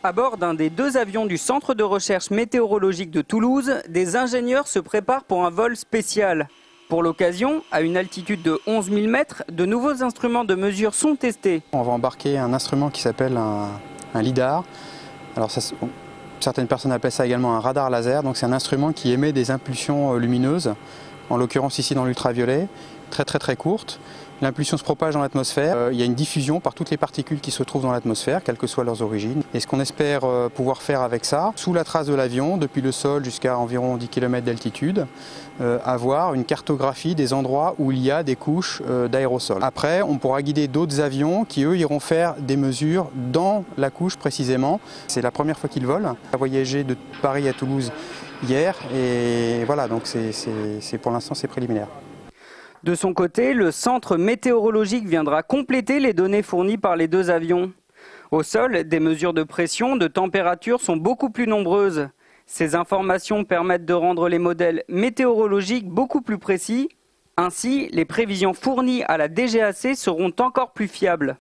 À bord d'un des deux avions du Centre de recherche météorologique de Toulouse, des ingénieurs se préparent pour un vol spécial. Pour l'occasion, à une altitude de 11 000 mètres, de nouveaux instruments de mesure sont testés. On va embarquer un instrument qui s'appelle un lidar. Alors certaines personnes appellent ça également un radar laser. Donc c'est un instrument qui émet des impulsions lumineuses, en l'occurrence ici dans l'ultraviolet, très courtes. L'impulsion se propage dans l'atmosphère, il y a une diffusion par toutes les particules qui se trouvent dans l'atmosphère, quelles que soient leurs origines. Et ce qu'on espère pouvoir faire avec ça, sous la trace de l'avion, depuis le sol jusqu'à environ 10 km d'altitude, avoir une cartographie des endroits où il y a des couches d'aérosols. Après, on pourra guider d'autres avions qui, eux, iront faire des mesures dans la couche précisément. C'est la première fois qu'ils volent. On a voyagé de Paris à Toulouse hier et voilà, donc pour l'instant c'est préliminaire. De son côté, le centre météorologique viendra compléter les données fournies par les deux avions. Au sol, des mesures de pression, de température sont beaucoup plus nombreuses. Ces informations permettent de rendre les modèles météorologiques beaucoup plus précis. Ainsi, les prévisions fournies à la DGAC seront encore plus fiables.